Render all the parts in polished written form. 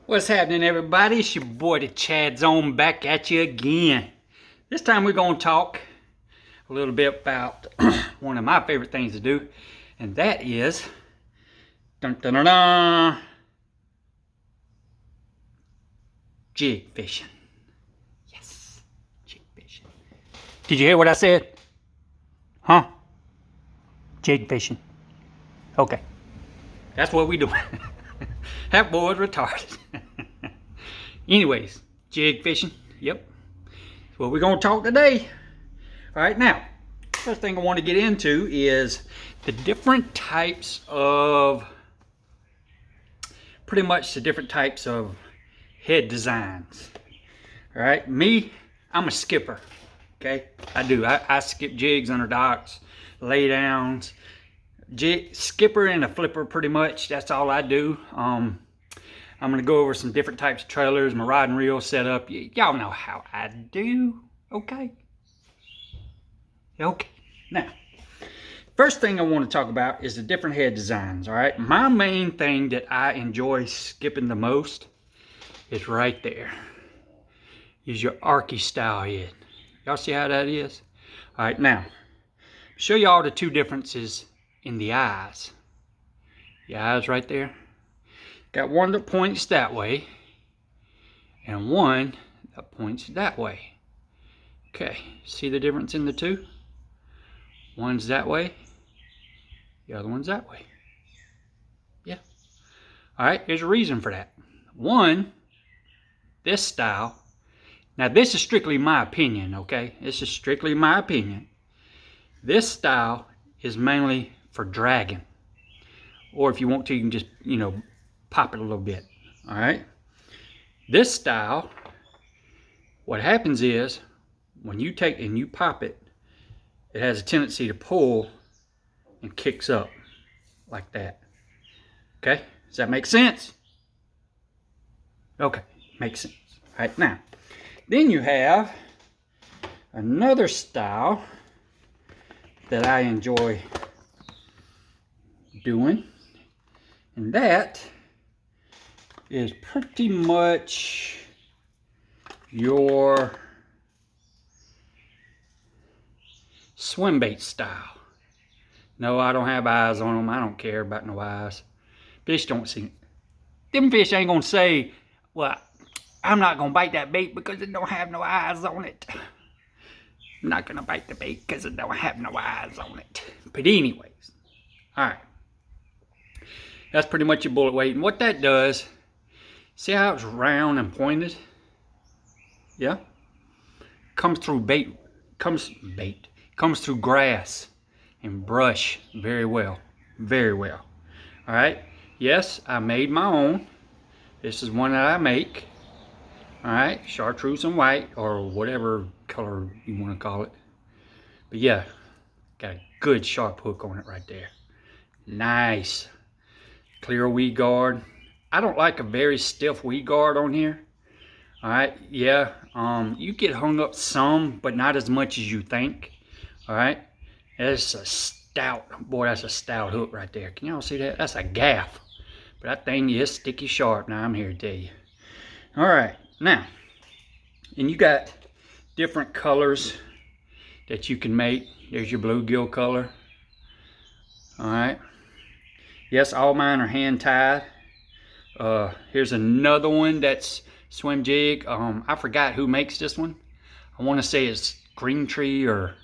What's happening, everybody? It's your boy, the Chad Zone, back at you again. This time we're going to talk a little bit about one of my favorite things to do, and that is dun, dun, dun, dun, jig fishing. Yes, jig fishing. Did you hear what I said? Huh? Jig fishing. Okay, that's what we do. That boy's retarded. Anyways, jig fishing. Yep. That's what we're going to talk today. All right, now, first thing I want to get into is the different types of, pretty much the different types of head designs. All right, me, I'm a skipper. Okay, I do. I skip jigs under docks, lay downs, skipper and a flipper, pretty much. That's all I do. I'm going to go over some different types of trailers, my rod and reel setup. Y'all know how I do, okay? Okay, now, first thing I want to talk about is the different head designs, all right? My main thing that I enjoy skipping the most is right there. Is your Arky style head. Y'all see how that is? All right, now, show y'all the two differences in the eyes. The eyes right there. Got one that points that way and one that points that way. Okay, see the difference in the two? One's that way, the other one's that way. Yeah. All right, there's a reason for that. One, this style. Now this is strictly my opinion, okay? This is strictly my opinion. This style is mainly for dragging. Or if you want to, you can just, pop it a little bit, all right? This style, what happens is, when you take and you pop it, it has a tendency to pull and kicks up like that. Okay, does that make sense? Okay, makes sense. All right, now, then you have another style that I enjoy doing, and that is pretty much your swim bait style. No, I don't have eyes on them. I don't care about no eyes. Fish don't see. Them fish ain't gonna say, well, I'm not gonna bite that bait because it don't have no eyes on it. I'm not gonna bite the bait because it don't have no eyes on it. But anyways, all right. That's pretty much your bullet weight. And what that does, see how it's round and pointed? Yeah? Comes through comes through grass and brush very well. Very well. All right? Yes, I made my own. This is one that I make. All right? Chartreuse and white, or whatever color you want to call it. But yeah, got a good sharp hook on it right there. Nice. Clear weed guard. I don't like a very stiff weed guard on here. All right, yeah, you get hung up some, but not as much as you think. All right, that's a stout, boy, that's a stout hook right there. Can y'all see that? That's a gaff. But that thing is sticky sharp. Now I'm here to tell you. All right, now, and you got different colors that you can make. There's your bluegill color. All right. Yes, all mine are hand tied. Here's another one that's swim jig. I forgot who makes this one. I want to say it's Green Tree or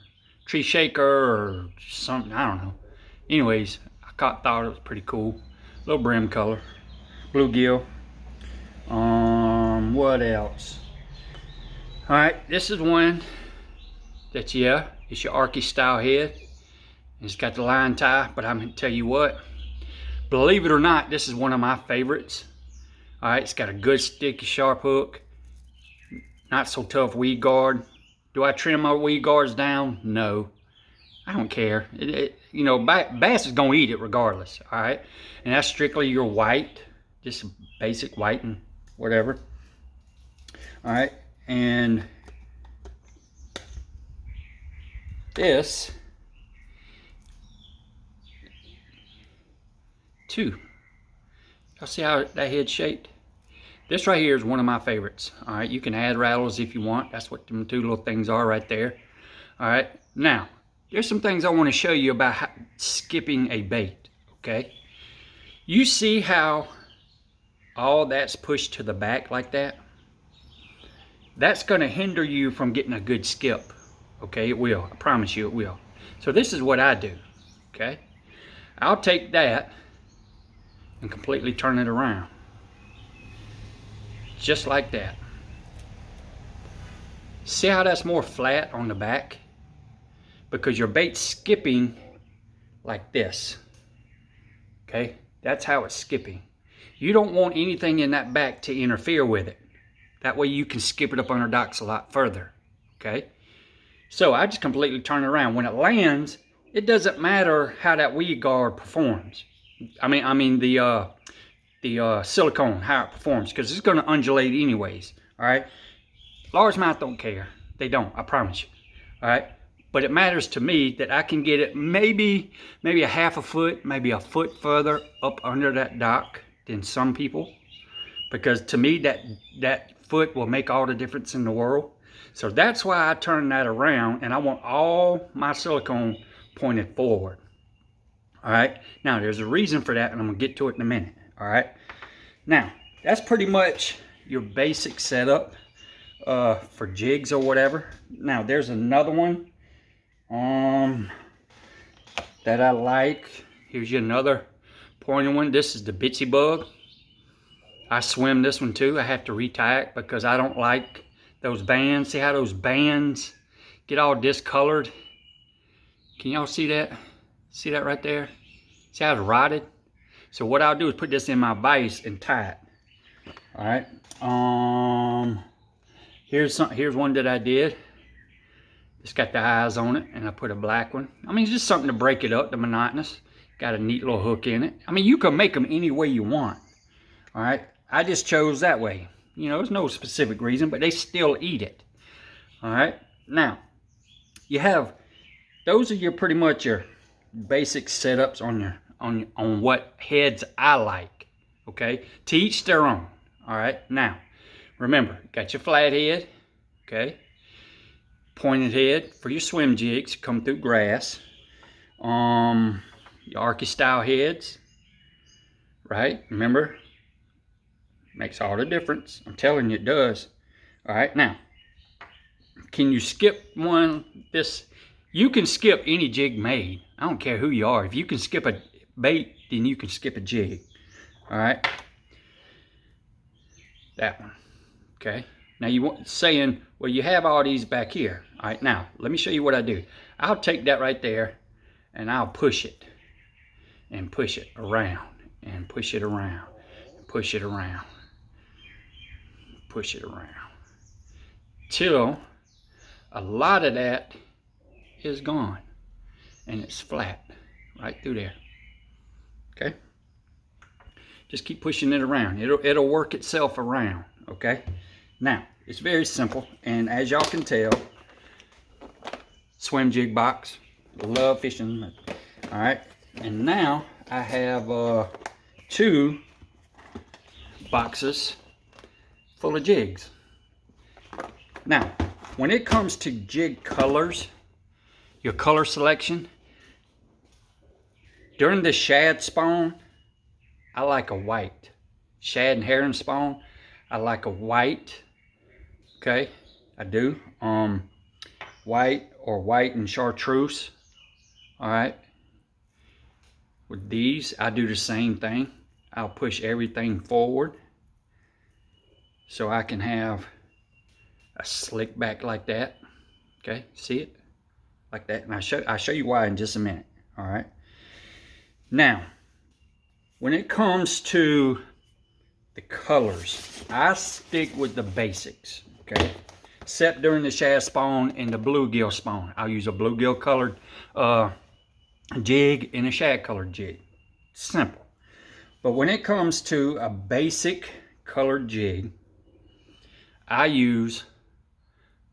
Tree Shaker or something. I don't know. Anyways, I thought it was pretty cool. Little brim color. Bluegill. What else? All right, this is one that's, yeah, it's your Arky style head. It's got the line tie, but I'm going to tell you what. Believe it or not, this is one of my favorites. All right, it's got a good sticky sharp hook. Not so tough weed guard. Do I trim my weed guards down? No. I don't care. Bass is gonna eat it regardless, all right? And that's strictly your white, just basic white and whatever. All right, and this too. Y'all see how that head's shaped? This right here is one of my favorites. All right, you can add rattles if you want. That's what them two little things are right there. All right, now there's some things I want to show you about skipping a bait. Okay, you see how all that's pushed to the back like that? That's going to hinder you from getting a good skip. Okay, it will. I promise you it will. So this is what I do. Okay, I'll take that and completely turn it around. Just like that. See how that's more flat on the back? Because your bait's skipping like this. Okay, that's how it's skipping. You don't want anything in that back to interfere with it. That way you can skip it up on our docks a lot further. Okay, so I just completely turn it around. When it lands, it doesn't matter how that weed guard performs. I mean the silicone, how it performs, because it's going to undulate anyways. All right, largemouth don't care. They don't, I promise you. All right, but it matters to me that I can get it maybe a half a foot, maybe a foot further up under that dock than some people, because to me that foot will make all the difference in the world. So that's why I turn that around, and I want all my silicone pointed forward. All right, now there's a reason for that, and I'm gonna get to it in a minute. All right, now that's pretty much your basic setup for jigs or whatever. Now there's another one that I like. Here's you another pointed one. This is the Bitsy Bug. I swim this one too. I have to retie it because I don't like those bands. See how those bands get all discolored? Can y'all see that? See that right there? See how it's rotted? So what I'll do is put this in my vise and tie it. All right. Here's one that I did. It's got the eyes on it, and I put a black one. I mean, it's just something to break it up, the monotonous. Got a neat little hook in it. I mean, you can make them any way you want. All right. I just chose that way. You know, there's no specific reason, but they still eat it. All right. Now, you have, those are your pretty much your basic setups on what heads I like. Okay. To each their own. All right. Now, remember, got your flat head. Okay. Pointed head for your swim jigs, come through grass. Your Arky style heads. Right. Remember. Makes all the difference. I'm telling you it does. All right, now, can you skip one? You can skip any jig made. I don't care who you are. If you can skip a bait, then you can skip a jig. All right, that one. Okay. Now you want saying, well, you have all these back here. All right, now let me show you what I do. I'll take that right there, and I'll push it, and push it around, and push it around, and push it around. Push it around till a lot of that is gone and it's flat right through there. Okay, just keep pushing it around. It'll work itself around. Okay, now it's very simple, and as y'all can tell, swim jig box, love fishing. All right, and now I have 2 boxes full of jigs. Now, when it comes to jig colors, your color selection, during the shad spawn, I like a white. Shad and herring spawn, I like a white. Okay, I do. White or white and chartreuse. All right. With these, I do the same thing. I'll push everything forward, so I can have a slick back like that. Okay, see it? Like that. And I'll show you why in just a minute. All right. Now, when it comes to the colors, I stick with the basics. Okay. Except during the shad spawn and the bluegill spawn. I'll use a bluegill colored jig and a shad colored jig. Simple. But when it comes to a basic colored jig, I use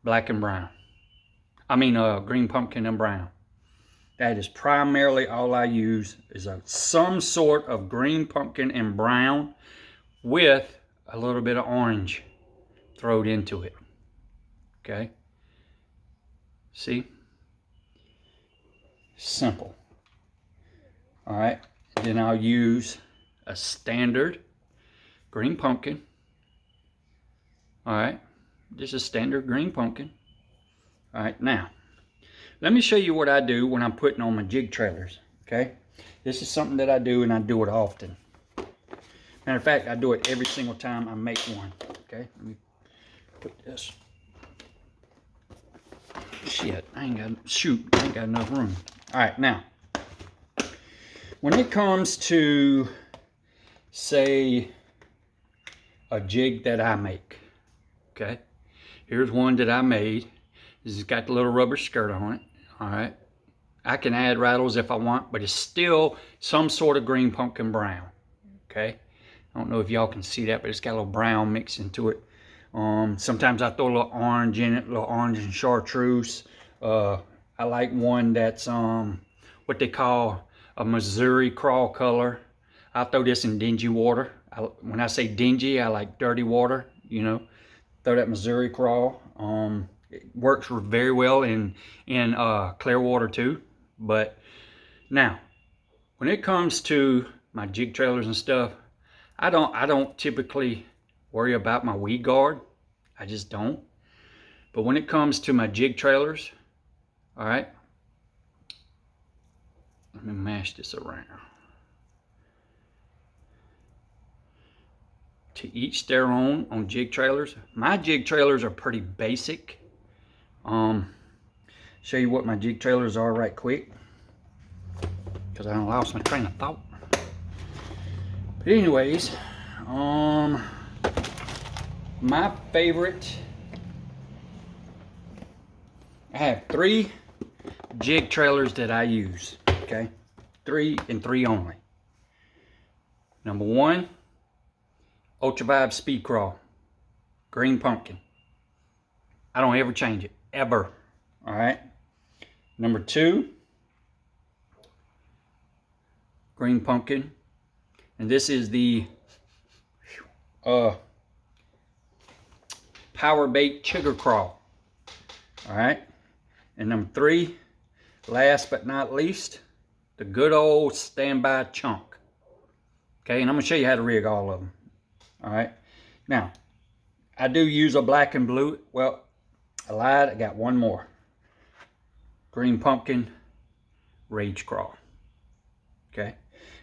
black and brown. I mean green pumpkin and brown. That is primarily all I use, is some sort of green pumpkin and brown with a little bit of orange thrown into it. Okay? See? Simple. Alright, then I'll use a standard green pumpkin. Alright, just a standard green pumpkin. Alright, now, let me show you what I do when I'm putting on my jig trailers. Okay? This is something that I do, and I do it often. Matter of fact, I do it every single time I make one. Okay? Let me put this. Shit, I ain't got enough room. Alright, now, when it comes to, say, a jig that I make, okay, here's one that I made. This has got the little rubber skirt on it. Alright, I can add rattles if I want, but it's still some sort of green pumpkin brown. Okay, I don't know if y'all can see that, but it's got a little brown mix into it. Sometimes I throw a little orange in it, a little orange and chartreuse. I like one that's what they call a Missouri crawl color. I throw this in dingy water. When I say dingy, I like dirty water. You know, throw that Missouri crawl. It works very well in clear water too. But now, when it comes to my jig trailers and stuff, I don't typically worry about my weed guard. I just don't. But when it comes to my jig trailers, all right, let me mash this around. To each their own on jig trailers. My jig trailers are pretty basic. Show you what my jig trailers are right quick, because I done lost my train of thought. But anyways, my favorite, I have 3 jig trailers that I use. Okay, 3 and 3 only. Number 1, Ultra Vibe Speed Crawl, green pumpkin. I don't ever change it, ever. All right. Number 2, green pumpkin, and this is the Power Bait Chigger Crawl. All right. And number 3, last but not least, the good old standby chunk. Okay, and I'm gonna show you how to rig all of them. All right. Now, I do use a black and blue. Well, I lied. I got one more. Green pumpkin rage crawl. Okay,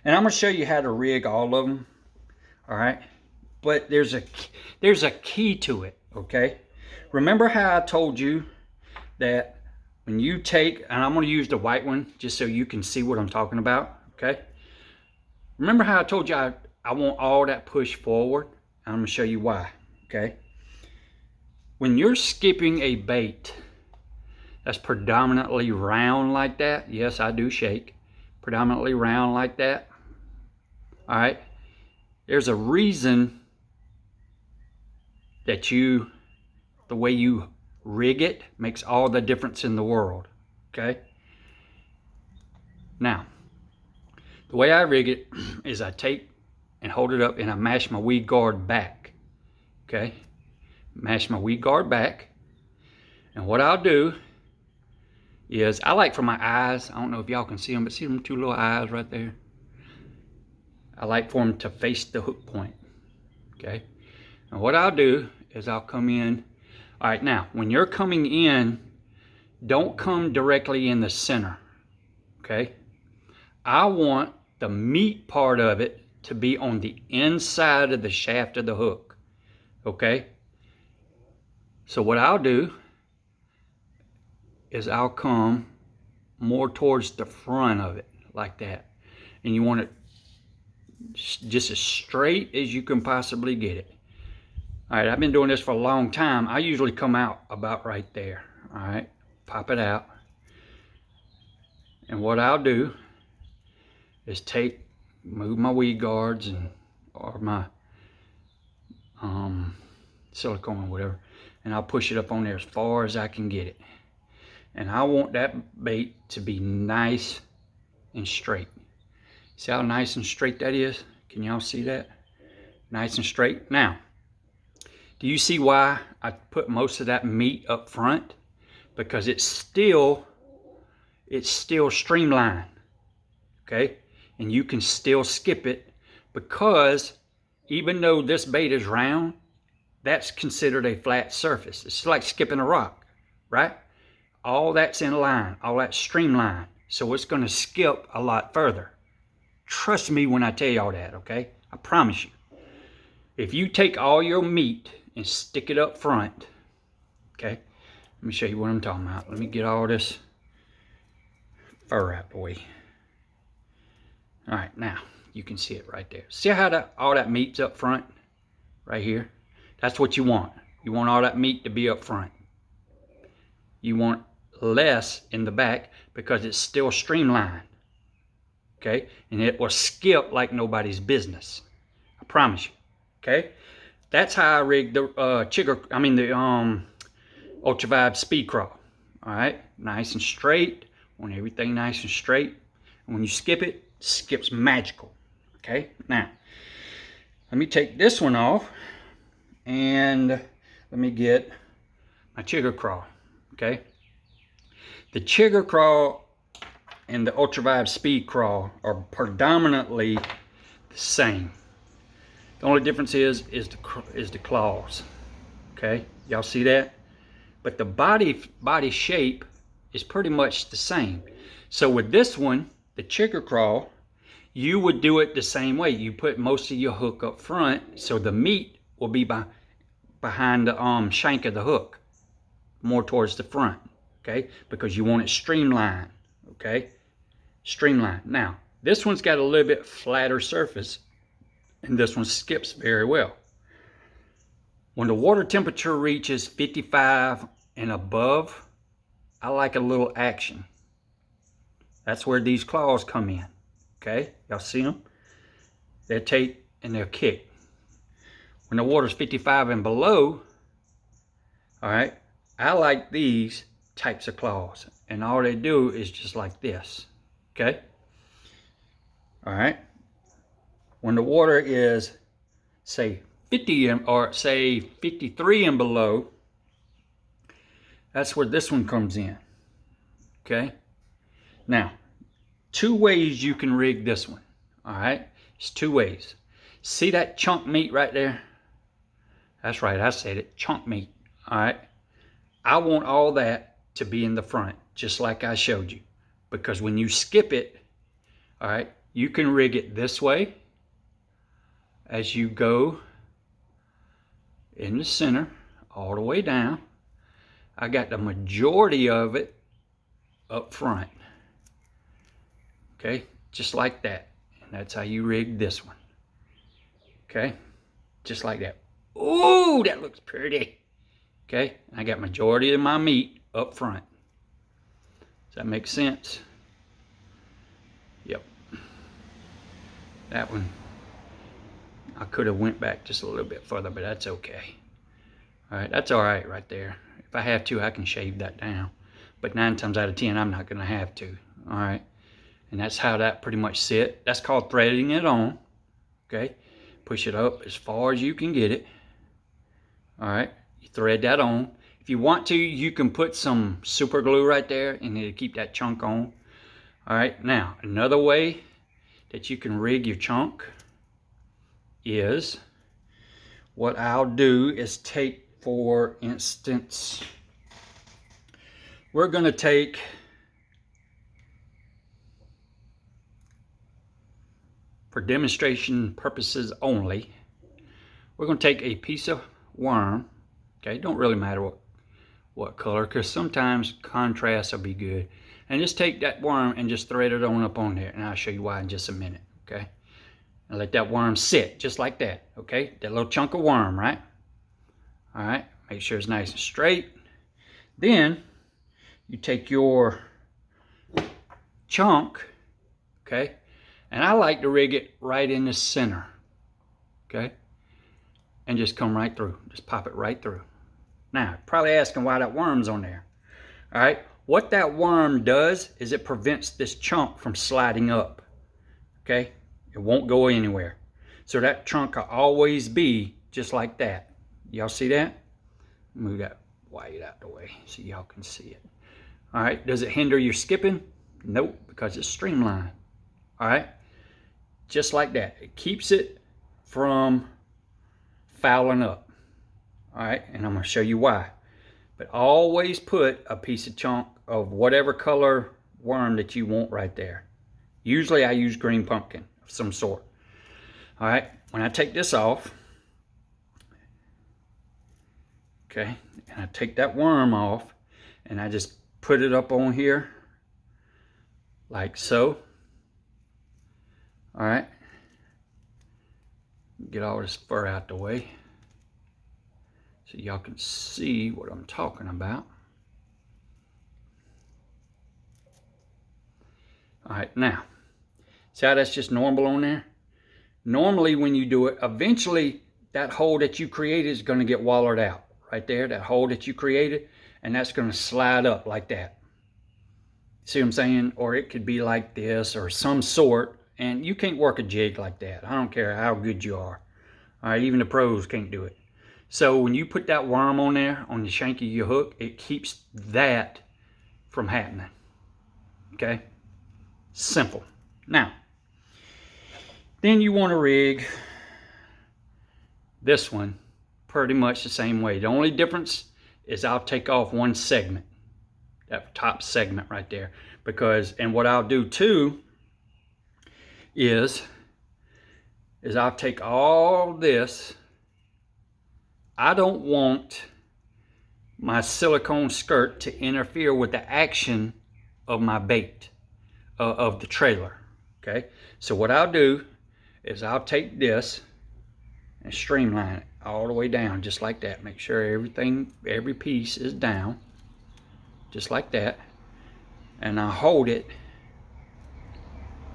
and I'm gonna show you how to rig all of them. All right, but there's a key to it. Okay, remember how I told you that when you take, and I'm gonna use the white one just so you can see what I'm talking about. Okay, remember how I told you I want all that push forward? I'm gonna show you why. Okay, when you're skipping a bait that's predominantly round like that, yes, I do shake, predominantly round like that, all right, there's a reason that the way you rig it makes all the difference in the world. Okay, now the way I rig it is I take and hold it up and I mash my weed guard back. Okay, mash my weed guard back, and what I'll do is, I like for my eyes, I don't know if y'all can see them, but see them 2 little eyes right there? I like for them to face the hook point. Okay, and what I'll do is I'll come in. All right, now when you're coming in, don't come directly in the center. Okay, I want the meat part of it to be on the inside of the shaft of the hook. Okay, so what I'll do is I'll come more towards the front of it like that, and you want it just as straight as you can possibly get it. All right, I've been doing this for a long time. I usually come out about right there. All right, pop it out, and what I'll do is move my weed guards or my silicone or whatever, and I'll push it up on there as far as I can get it. And I want that bait to be nice and straight. See how nice and straight that is? Can y'all see that? Nice and straight. Now, Do you see why I put most of that meat up front? Because it's still streamlined, okay? And you can still skip it, because even though this bait is round, that's considered a flat surface. It's like skipping a rock, right? All that's in line, all that's streamlined. So it's gonna skip a lot further. Trust me when I tell you all that, okay? I promise you. If you take all your meat and stick it up front, okay? Let me show you what I'm talking about. Let me get all this fur out the way. All right, now you can see it right there. See how all that meat's up front right here? That's what you want. You want all that meat to be up front. You want less in the back because it's still streamlined, okay? And it will skip like nobody's business. I promise you, okay? That's how I rigged the Ultra Vibe Speed Crawl. All right, nice and straight. Want everything nice and straight. And when you skip it, it skips magical. Okay, now let me take this one off and let me get my Chigger Crawl. Okay, the Chigger Crawl and the Ultra Vibe Speed Crawl are predominantly the same. The only difference is the claws. Okay, y'all see that? But the body shape is pretty much the same. So with this one, the Chigger Crawl, you would do it the same way. You put most of your hook up front, so the meat will be behind the shank of the hook, more towards the front, okay? Because you want it streamlined, okay? Streamlined. Now, this one's got a little bit flatter surface, and this one skips very well. When the water temperature reaches 55 and above, I like a little action. That's where these claws come in, okay? Y'all see them? They'll take and they'll kick. When the water's 55 and below, all right, I like these types of claws. And all they do is just like this, okay? All right? When the water is, say, 50 or say 53 and below, that's where this one comes in, okay? Now, two ways you can rig this one, all right? It's two ways. See that chunk meat right there? That's right, I said it, chunk meat, all right? I want all that to be in the front, just like I showed you. Because when you skip it, all right, you can rig it this way as you go in the center, all the way down. I got the majority of it up front. Okay, just like that. And that's how you rig this one. Okay, just like that. Ooh, that looks pretty. Okay, I got majority of my meat up front. Does that make sense? Yep. That one, I could have went back just a little bit further, but that's okay. All right, that's all right right there. If I have to, I can shave that down. But 9 times out of 10, I'm not gonna have to, all right? And that's how that pretty much sit. That's called threading it on, okay? Push it up as far as you can get it. All right, you thread that on. If you want to, you can put some super glue right there and it'll keep that chunk on. All right, now, another way that you can rig your chunk is, what I'll do is take, for instance, we're gonna take for demonstration purposes only, we're going to take a piece of worm, okay, don't really matter what color, because sometimes contrast will be good, and just take that worm and just thread it on up on there, and I'll show you why in just a minute, okay? And let that worm sit just like that, okay? That little chunk of worm, right? All right, make sure it's nice and straight. Then you take your chunk, okay? And I like to rig it right in the center, okay? And just come right through. Just pop it right through. Now, probably asking why that worm's on there. All right, what that worm does is it prevents this chunk from sliding up, okay? It won't go anywhere. So that chunk will always be just like that. Y'all see that? Move that white out the way so y'all can see it. All right, does it hinder your skipping? Nope, because it's streamlined. All right, just like that. It keeps it from fouling up. All right, and I'm gonna show you why. But always put a piece of chunk of whatever color worm that you want right there. Usually I use green pumpkin of some sort. All right, when I take this off, okay, and I take that worm off and I just put it up on here like so. All right, get all this fur out the way so y'all can see what I'm talking about. All right, now, see how that's just normal on there? Normally when you do it, eventually that hole that you created is gonna get wallowed out. Right there, that hole that you created, and that's gonna slide up like that. See what I'm saying? Or it could be like this or some sort, and you can't work a jig like that. I don't care how good you are. All right, even the pros can't do it. So when you put that worm on there, on the shank of your hook, it keeps that from happening. Okay? Simple. Now, then you want to rig this one pretty much the same way. The only difference is I'll take off one segment, that top segment right there, because, and what I'll do too is I'll take all this. I don't want my silicone skirt to interfere with the action of my bait, of the trailer, okay? So what I'll do is I'll take this and streamline it all the way down, just like that. Make sure everything, every piece is down, just like that. And I hold it.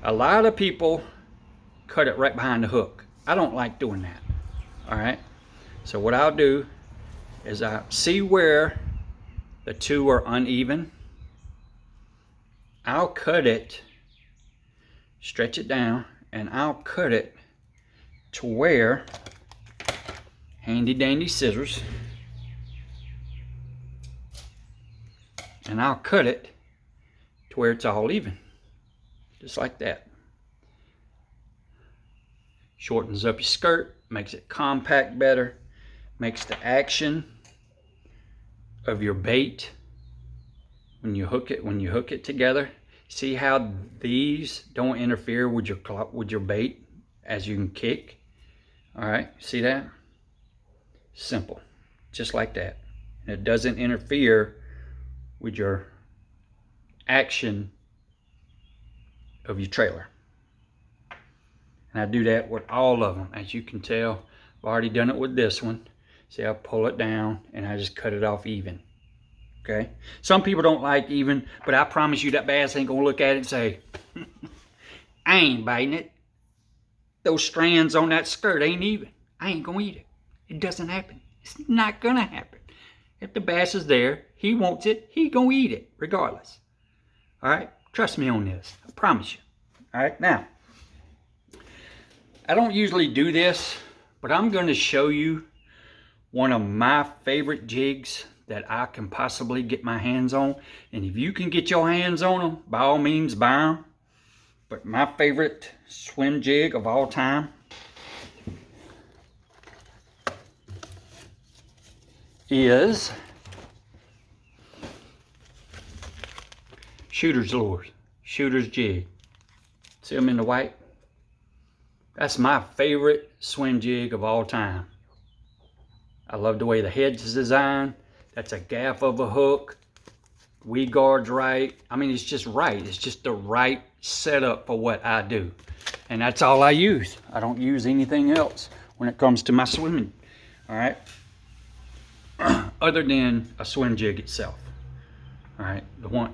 A lot of people cut it right behind the hook. I don't like doing that, all right? So what I'll do is I see where the two are uneven. I'll cut it, stretch it down, and I'll cut it to where, handy dandy scissors, and I'll cut it to where it's all even, just like that. Shortens up your skirt, makes it compact better, makes the action of your bait when you hook it together. See how these don't interfere with your bait as you can kick. All right, see that? Simple, just like that. And it doesn't interfere with your action of your trailer. And I do that with all of them. As you can tell, I've already done it with this one. See, I pull it down and I just cut it off even. Okay? Some people don't like even, but I promise you that bass ain't gonna look at it and say, I ain't biting it. Those strands on that skirt ain't even. I ain't gonna eat it. It doesn't happen. It's not gonna happen. If the bass is there, he wants it, he gonna eat it regardless. All right? Trust me on this. I promise you. All right? Now, I don't usually do this, but I'm gonna show you one of my favorite jigs that I can possibly get my hands on. And if you can get your hands on them, by all means, buy them. But my favorite swim jig of all time is Shooter's Lures, Shooter's Jig. See them in the white? That's my favorite swim jig of all time. I love the way the head's designed. That's a gaff of a hook. Weed guard's right. I mean, it's just right. It's just the right setup for what I do. And that's all I use. I don't use anything else when it comes to my swimming. All right? Other than a swim jig itself. All right?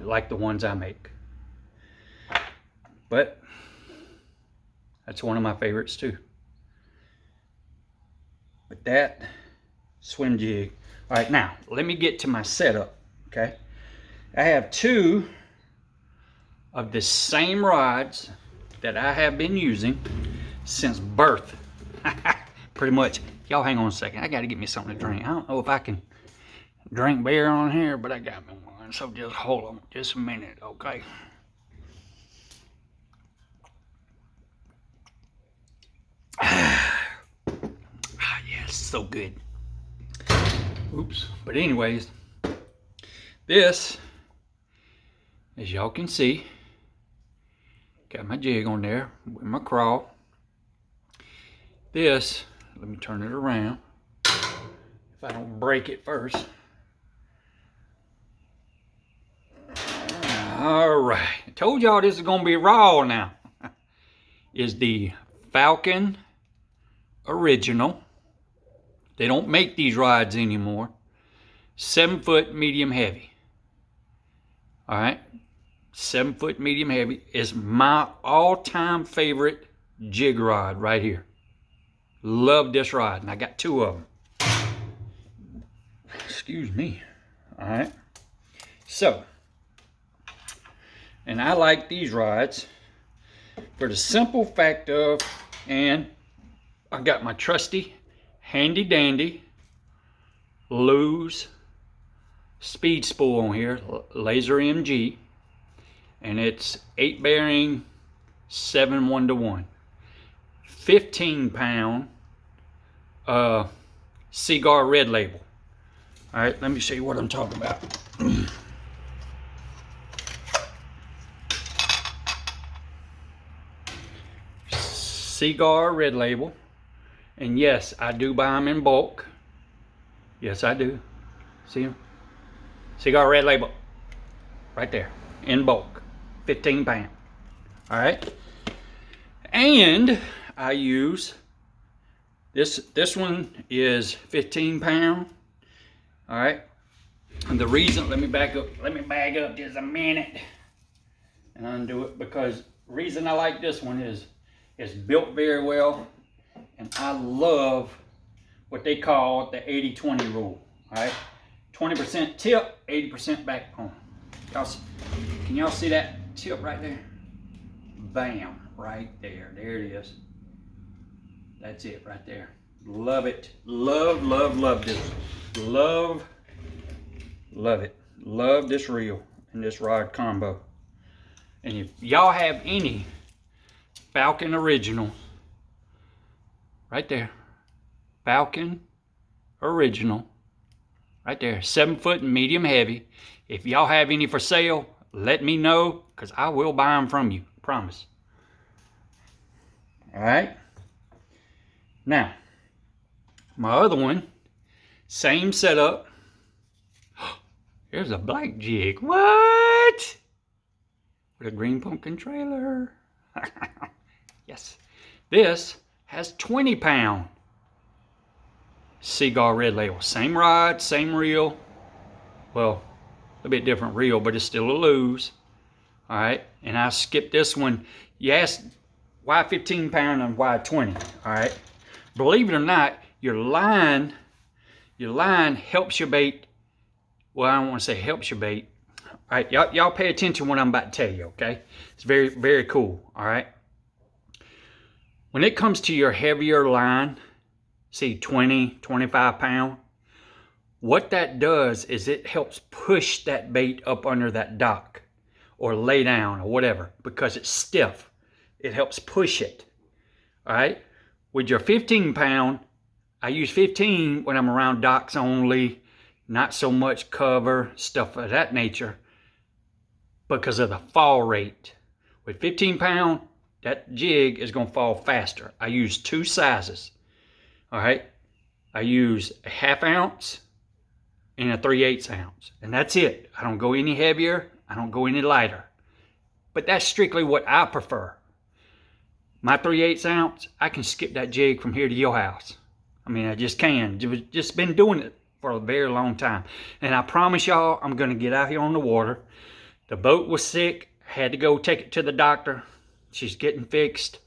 Like the ones I make. But that's one of my favorites too. But that swim jig. All right, now let me get to my setup. Okay, I have two of the same rods that I have been using since birth. Pretty much Y'all hang on a second. I got to get me something to drink. I don't know if I can drink beer on here, but I got me one. So just hold on just a minute, okay? Yes, so good. Oops. But anyways, this, as y'all can see, got my jig on there with my crawl. This, let me turn it around if I don't break it first. All right, I told y'all this is gonna be raw now. Is the Falcon Original. They don't make these rods anymore. 7 foot medium heavy. All right, 7 foot medium heavy is my all-time favorite jig rod right here. Love this rod, and I got 2 of them. Excuse me. All right. So, and I like these rods for the simple fact of, and I got my trusty, handy dandy, Lew's speed spool on here, Laser MG, and it's 8 bearing, 7 1-to-1, 15 pound. Cigar Red Label. All right, let me show you what I'm talking about. Cigar Red Label, and yes, I do buy them in bulk. Yes, I do. See them? Cigar Red Label, right there, in bulk, 15 pound. All right, and I use. This one is 15 pound. All right. And the reason, let me back up just a minute and undo it, because the reason I like this one is it's built very well, and I love what they call the 80-20 rule. All right. 20% tip, 80% backbone. Can y'all see that tip right there? Bam, right there. There it is. That's it right there. Love it. Love this. Love it. Love this reel and this rod combo. And if y'all have any Falcon Original, right there. Falcon Original, right there. 7 foot and medium heavy. If y'all have any for sale, let me know, because I will buy them from you. Promise. All right. Now, my other one, same setup. Here's a black jig. What? With a green pumpkin trailer. Yes. This has 20 pound Cigar Red Label. Same rod, same reel. Well, a bit different reel, but it's still a Lew's. All right. And I skipped this one. You asked why 15 pound and why 20. All right. Believe it or not, your line helps your bait. Well, I don't want to say helps your bait. All right, y'all pay attention to what I'm about to tell you, okay? It's very, very cool, all right? When it comes to your heavier line, see 20, 25 pound, what that does is it helps push that bait up under that dock or lay down or whatever, because it's stiff. It helps push it, all right? With your 15 pound, I use 15 when I'm around docks only, not so much cover, stuff of that nature, because of the fall rate. With 15 pound, that jig is going to fall faster. I use 2 sizes, all right? I use a 1/2 ounce and a 3/8 ounce, and that's it. I don't go any heavier, I don't go any lighter, but that's strictly what I prefer. My 3/8 ounce, I can skip that jig from here to your house. I mean, I just can. Just been doing it for a very long time. And I promise y'all, I'm going to get out here on the water. The boat was sick. Had to go take it to the doctor. She's getting fixed.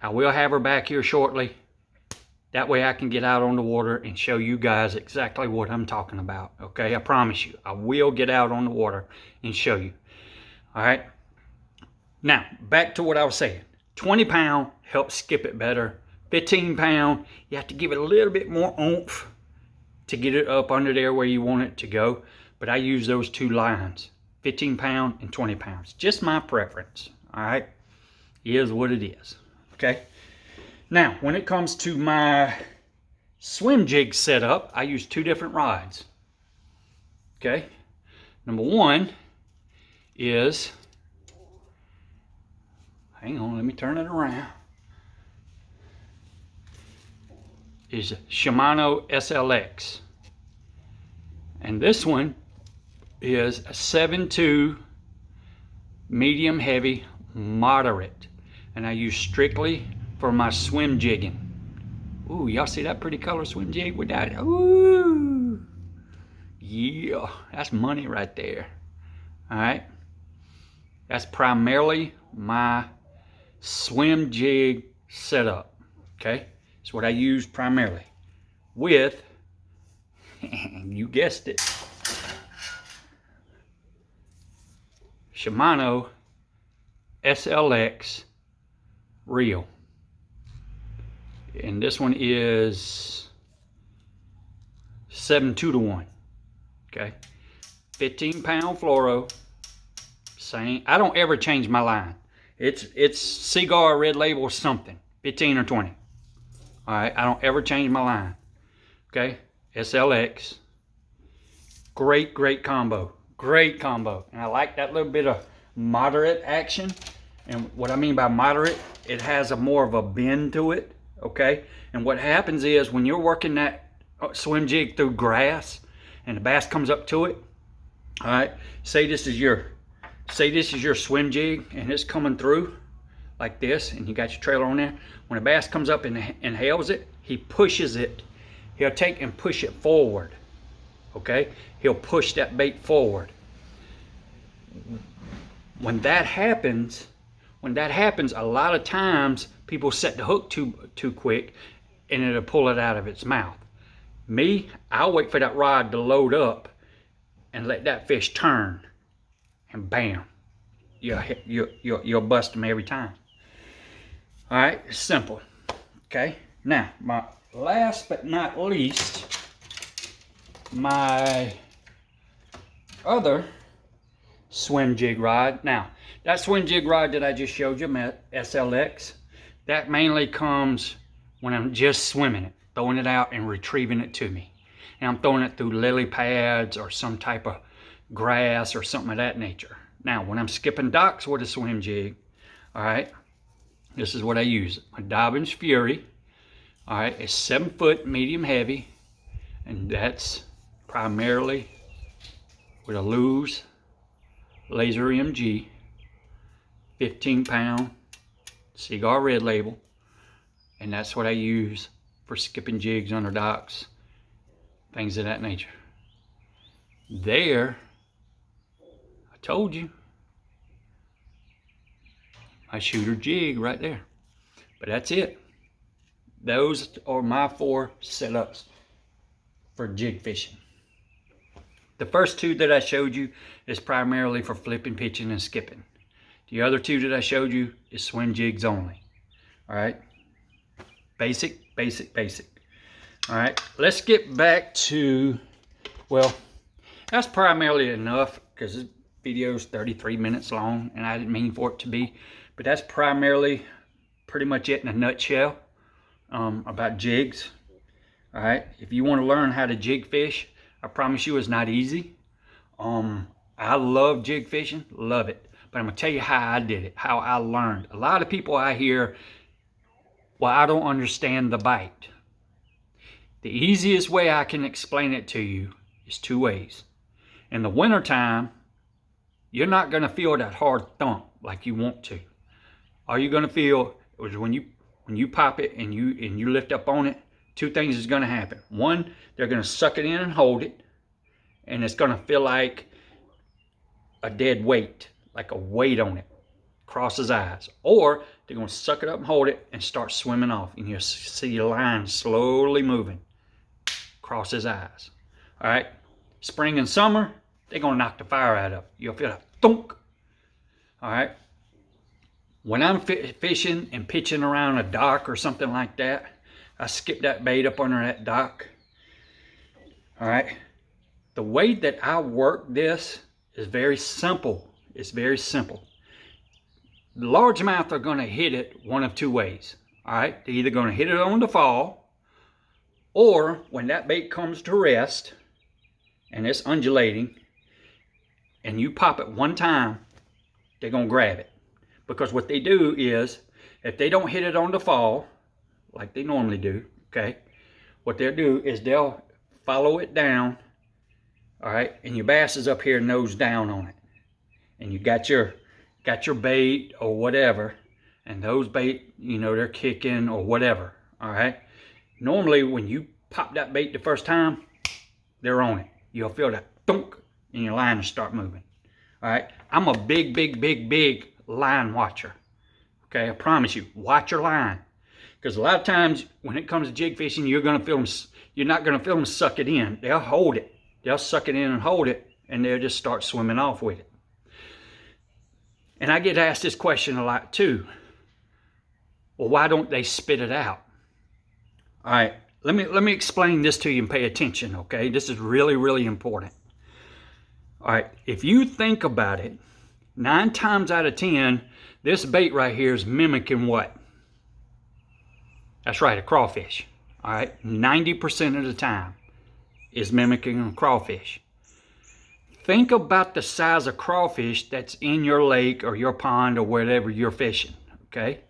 I will have her back here shortly. That way I can get out on the water and show you guys exactly what I'm talking about. Okay, I promise you. I will get out on the water and show you. All right. Now, back to what I was saying. 20 pound helps skip it better. 15 pound, you have to give it a little bit more oomph to get it up under there where you want it to go. But I use those two lines, 15 pound and 20 pounds. Just my preference, all right? It is what it is, okay? Now, when it comes to my swim jig setup, I use two different rods, okay? Number one is, hang on, let me turn it around, is Shimano SLX. And this one is a 7.2 medium heavy moderate. And I use strictly for my swim jigging. Ooh, y'all see that pretty color swim jig with that? Ooh, yeah, that's money right there. All right, that's primarily my swim jig setup, okay? It's what I use primarily with, you guessed it, Shimano SLX reel. And this one is 7.2-to-1, okay? 15 pound fluoro, same. I don't ever change my line. It's Cigar, Red Label, something, 15 or 20. All right, I don't ever change my line, okay? SLX, great combo, great combo. And I like that little bit of moderate action. And what I mean by moderate, it has a more of a bend to it, okay? And what happens is when you're working that swim jig through grass and the bass comes up to it, all right, say this is your swim jig and it's coming through like this and you got your trailer on there. When a bass comes up and hails it, he pushes it. He'll take and push it forward, okay? He'll push that bait forward. When that happens, a lot of times people set the hook too quick and it'll pull it out of its mouth. Me, I'll wait for that rod to load and let that fish turn, and bam, you'll bust them every time. All right, it's simple. Okay, now my last but not least, my other swim jig rod. Now, that swim jig rod that I just showed you, my SLX, that mainly comes when I'm just swimming it, throwing it out and retrieving it to me. And I'm throwing it through lily pads or some type of grass or something of that nature. Now, when I'm skipping docks with a swim jig, all right, this is what I use. My Dobbins Fury, all right, it's 7 foot medium heavy, and that's primarily with a Lew's Laser MG, 15 pound Cigar Red Label, and that's what I use for skipping jigs under docks, things of that nature. There, I told you, my shooter jig right there. But that's it. Those are my 4 setups for jig fishing. The first 2 that I showed you is primarily for flipping, pitching, and skipping. The other 2 that I showed you is swim jigs only. All right, basic. All right, let's get back to, well, that's primarily enough because this video is 33 minutes long and I didn't mean for it to be, but that's primarily pretty much it in a nutshell about jigs. All right, if you want to learn how to jig fish, I promise you it's not easy. I love jig fishing, love it. But I'm gonna tell you how I did it, how I learned. A lot of people I hear, well, I don't understand the bite. The easiest way I can explain it to you is 2 ways. In the wintertime, you're not gonna feel that hard thump like you want to. All you're gonna feel is when you pop it and you lift up on it, 2 things is gonna happen. One, they're gonna suck it in and hold it, and it's gonna feel like a dead weight, like a weight on it, cross his eyes. Or they're gonna suck it up and hold it and start swimming off, and you'll see your line slowly moving, cross his eyes. All right, spring and summer, they're gonna knock the fire out of it. You'll feel like thunk. All right, When I'm fishing and pitching around a dock or something like that, I skip that bait up under that dock. All right. The way that I work this is very simple. It's very simple. The largemouth are going to hit it one of two ways. All right. They're either going to hit it on the fall, or when that bait comes to rest and it's undulating and you pop it one time, they're going to grab it. Because what they do is, if they don't hit it on the fall, like they normally do, okay, what they'll do is they'll follow it down, all right, and your bass is up here nose down on it. And you got your bait or whatever, and those bait, you know, they're kicking or whatever, all right. Normally, when you pop that bait the first time, they're on it. You'll feel that thunk, and your line will start moving, all right. I'm a big line watcher. Okay, I promise you, watch your line. Because a lot of times when it comes to jig fishing, you're not going to feel them suck it in. They'll hold it. They'll suck it in and hold it, and they'll just start swimming off with it. And I get asked this question a lot too. Well, why don't they spit it out? All right, let me explain this to you and pay attention, okay? This is really important. All right, if you think about it, 9 times out of 10, this bait right here is mimicking what? That's right, a crawfish. All right, 90% of the time is mimicking a crawfish. Think about the size of crawfish that's in your lake or your pond or wherever you're fishing, okay?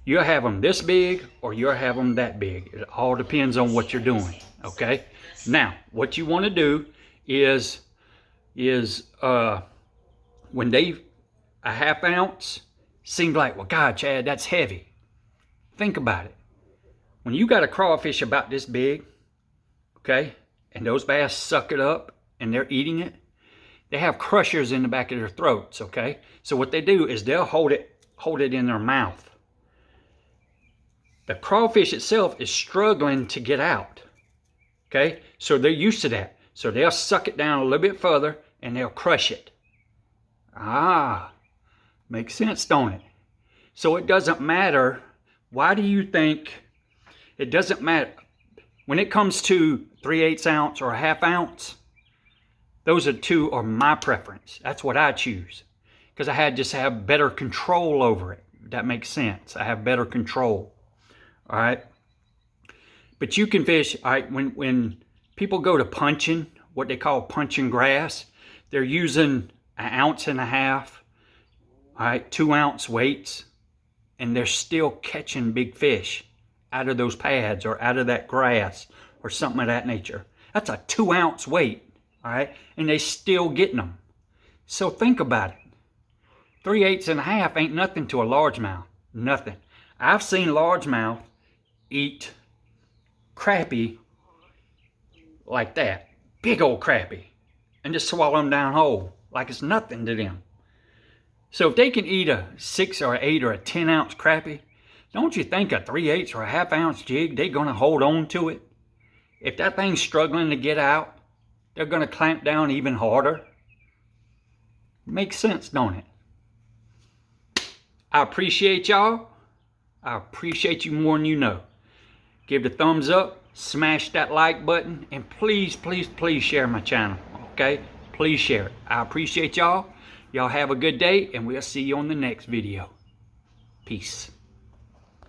You'll have them this big or you'll have them that big. It all depends on what you're doing, okay? Now, what you want to do is when they a ½ ounce seems like, well, God, Chad, that's heavy. Think about it. When you got a crawfish about this big, okay, and those bass suck it up and they're eating it, they have crushers in the back of their throats, okay? So what they do is they'll hold it in their mouth. The crawfish itself is struggling to get out, okay? So they're used to that. So they'll suck it down a little bit further and they'll crush it. Ah, makes sense, don't it? So it doesn't matter. Why do you think it doesn't matter? When it comes to 3/8 ounce or a ½ ounce, those are my preference. That's what I choose. Because I just have better control over it. If that makes sense. I have better control. All right. But you can fish, all right, when people go to punching, what they call punching grass, they're using 1.5 ounces, all right, 2 ounce weights, and they're still catching big fish out of those pads or out of that grass or something of that nature. That's a 2 ounce weight, all right, and they still getting them. So think about it. 3/8 and a half ain't nothing to a largemouth, nothing. I've seen largemouth eat crappie like that, big old crappie, and just swallow them down whole like it's nothing to them. So if they can eat a 6 or 8 or a 10 ounce crappie, don't you think a 3/8 or a ½ ounce jig, they're going to hold on to it? If that thing's struggling to get out, they're going to clamp down even harder. Makes sense, don't it? I appreciate y'all. I appreciate you more than you know. Give the thumbs up, smash that like button, and please share my channel, okay? Please share it. I appreciate y'all. Y'all have a good day, and we'll see you on the next video. Peace.